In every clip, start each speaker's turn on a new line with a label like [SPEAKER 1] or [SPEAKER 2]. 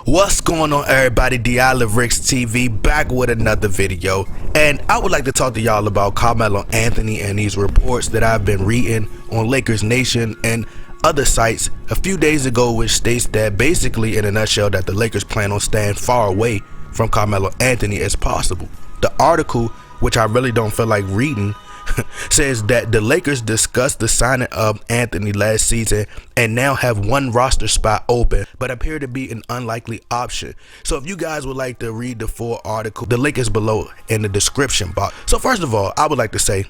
[SPEAKER 1] What's going on, everybody? Ricks TV back with another video, and I would like to talk to y'all about Carmelo Anthony and these reports that I've been reading on Lakers Nation and other sites a few days ago, which states that basically in a nutshell that the Lakers plan on staying far away from Carmelo Anthony as possible. The article, which I really don't feel like reading, says that the Lakers discussed the signing of Anthony last season and now have one roster spot open, but appear to be an unlikely option. So if you guys would like to read the full article, the link is below in the description box. So first of all, I would like to say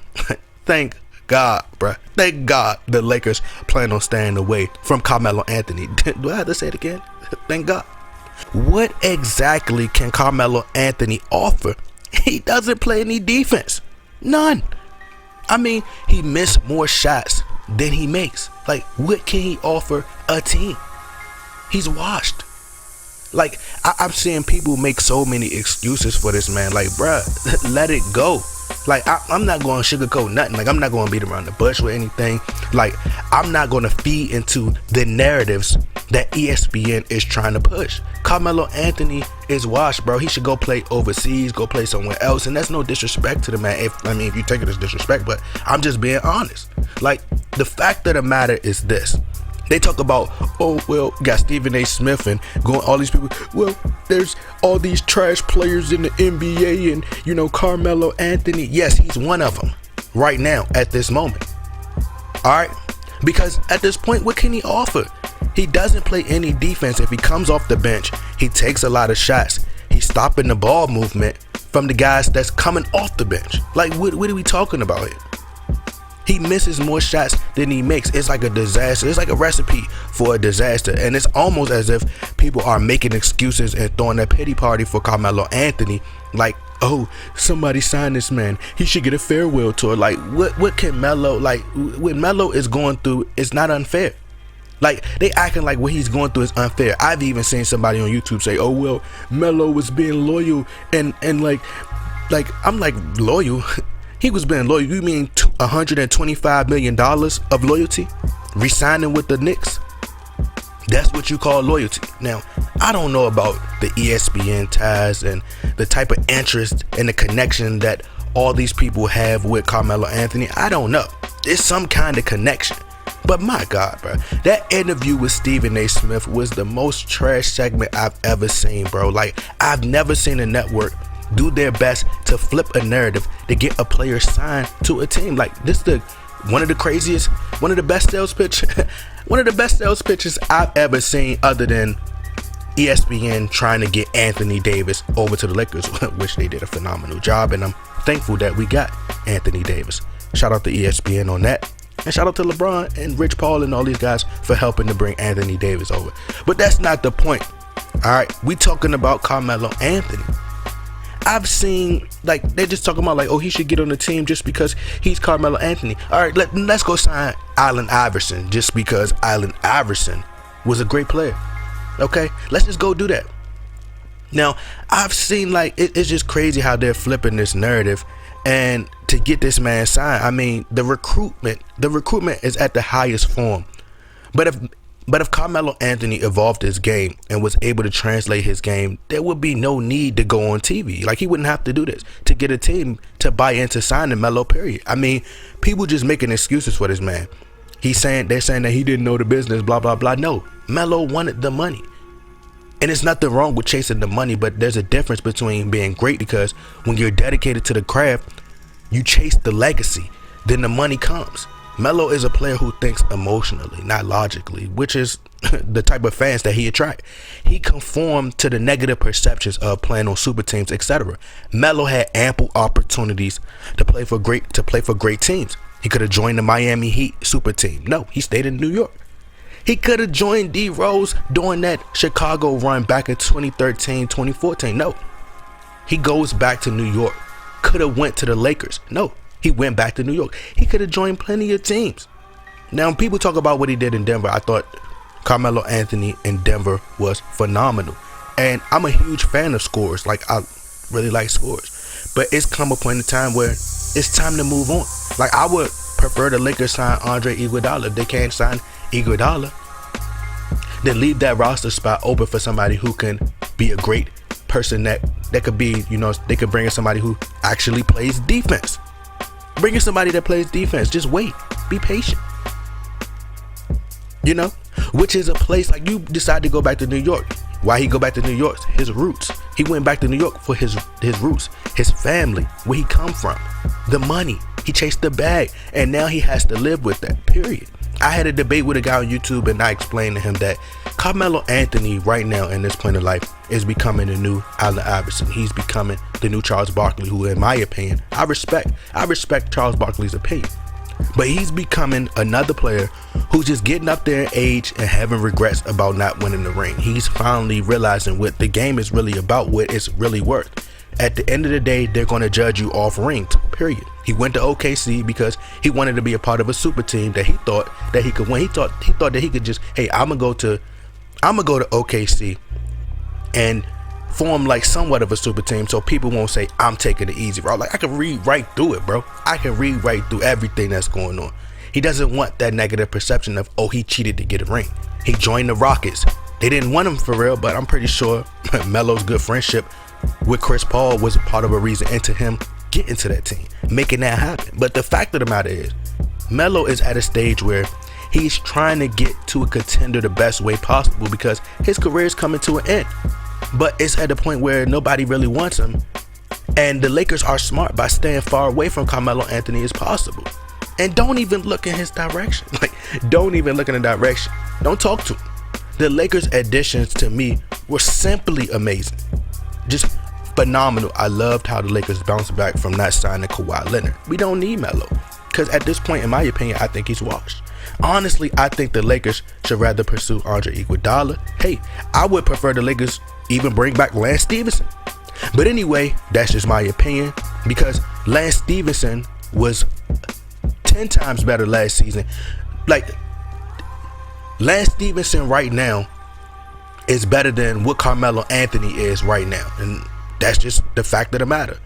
[SPEAKER 1] thank God, bruh. Thank God the Lakers plan on staying away from Carmelo Anthony. Do I have to say it again? Thank God. What exactly can Carmelo Anthony offer? He doesn't play any defense. None. I mean, he missed more shots than he makes. Like, what can he offer a team? He's washed. Like, I'm seeing people make so many excuses for this man. Like, bruh, let it go. Like, I'm not going to sugarcoat nothing. Like, I'm not going to beat around the bush with anything. Like, I'm not going to feed into the narratives that ESPN is trying to push. Carmelo Anthony is washed, bro. He should go play overseas, go play somewhere else. And that's no disrespect to the man. If you take it as disrespect, but I'm just being honest. Like, the fact of the matter is this. They talk about, oh, well, got Stephen A. Smith and going all these people. Well, there's all these trash players in the NBA and, you know, Carmelo Anthony. Yes, he's one of them right now at this moment. All right. Because at this point, what can he offer? He doesn't play any defense. If he comes off the bench, he takes a lot of shots. He's stopping the ball movement from the guys that's coming off the bench. Like, what are we talking about here? He misses more shots than he makes. It's like a disaster. It's like a recipe for a disaster. And it's almost as if people are making excuses and throwing a pity party for Carmelo Anthony. Like, oh, somebody signed this man. He should get a farewell tour. Like, what can Melo, like, what Melo is going through is not unfair. Like, they acting like what he's going through is unfair. I've even seen somebody on YouTube say, oh, well, Melo was being loyal. And like, I'm like, loyal? He was being loyal. You mean $125 million of loyalty? Resigning with the Knicks? That's what you call loyalty. Now, I don't know about the ESPN ties and the type of interest and the connection that all these people have with Carmelo Anthony. I don't know. It's some kind of connection. But my God, bro, that interview with Stephen A. Smith was the most trash segment I've ever seen, bro. Like, I've never seen a network do their best to flip a narrative to get a player signed to a team. Like, this is one of the best sales pitches I've ever seen, other than ESPN trying to get Anthony Davis over to the Lakers, which they did a phenomenal job, and I'm thankful that we got Anthony Davis. Shout out to ESPN on that, and shout out to LeBron and Rich Paul and all these guys for helping to bring Anthony Davis over. But that's not the point. All right, we talking about Carmelo Anthony. I've seen, like, they're just talking about, like, oh, he should get on the team just because he's Carmelo Anthony. All right, let's go sign Allen Iverson just because Allen Iverson was a great player. Okay, let's just go do that. Now, I've seen, like, it's just crazy how they're flipping this narrative, and to get this man signed, I mean, the recruitment is at the highest form. But if Carmelo Anthony evolved his game and was able to translate his game, there would be no need to go on TV. Like, he wouldn't have to do this to get a team to buy into signing Melo, period. I mean, people just making excuses for this man. They're saying that he didn't know the business, blah, blah, blah. No, Melo wanted the money. And there's nothing wrong with chasing the money, but there's a difference between being great, because when you're dedicated to the craft, you chase the legacy, then the money comes. Melo is a player who thinks emotionally, not logically, which is the type of fans that he attracts. He conformed to the negative perceptions of playing on super teams, etc. Melo had ample opportunities to play for great teams. He could have joined the Miami Heat super team. No, he stayed in New York. He could have joined D Rose during that Chicago run back in 2013, 2014. No, he goes back to New York. Could have went to the Lakers. No, he went back to New York. He could have joined plenty of teams. Now, when people talk about what he did in Denver, I thought Carmelo Anthony in Denver was phenomenal. And I'm a huge fan of scores. Like, I really like scores. But it's come a point in time where it's time to move on. Like, I would prefer the Lakers sign Andre Iguodala. If they can't sign Iguodala, then leave that roster spot open for somebody who can be a great person that could be, they could bring in somebody who actually plays defense. Bring in somebody that plays defense. Just wait. Be patient. Which is a place like you decide to go back to New York. Why he go back to New York? His roots. He went back to New York for his roots, his family, where he come from, the money. He chased the bag, and now he has to live with that, period. I had a debate with a guy on YouTube, and I explained to him that Carmelo Anthony right now in this point of life is becoming the new Allen Iverson. He's becoming the new Charles Barkley, who in my opinion, I respect Charles Barkley's opinion. But he's becoming another player who's just getting up there in age and having regrets about not winning the ring. He's finally realizing what the game is really about, what it's really worth. At the end of the day, they're going to judge you off rings, period. He went to OKC because he wanted to be a part of a super team that he thought that he could win. He thought that he could just, hey, I'm gonna go to OKC and form like somewhat of a super team so people won't say I'm taking the easy route. Like, I can read right through it, bro. I can read right through everything that's going on. He doesn't want that negative perception of, oh, he cheated to get a ring. He joined the Rockets. They didn't want him for real, but I'm pretty sure Melo's good friendship with Chris Paul was a part of a reason into him getting to that team, making that happen. But the fact of the matter is, Melo is at a stage where he's trying to get to a contender the best way possible because his career is coming to an end. But it's at the point where nobody really wants him, and the Lakers are smart by staying far away from Carmelo Anthony as possible. And don't even look in his direction. Don't even look in the direction. Don't talk to him. The Lakers additions to me were simply amazing. Just phenomenal. I loved how the Lakers bounced back from not signing Kawhi Leonard. We don't need Melo, because at this point, in my opinion, I think he's washed. Honestly, I think the Lakers should rather pursue Andre Iguodala. Hey, I would prefer the Lakers even bring back Lance Stevenson. But anyway, that's just my opinion, because Lance Stevenson was 10 times better last season. Like, Lance Stevenson right now is better than what Carmelo Anthony is right now. And that's just the fact of the matter.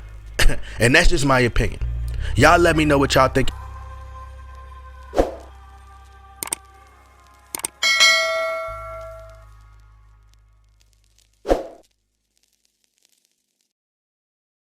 [SPEAKER 1] And that's just my opinion. Y'all let me know what y'all think.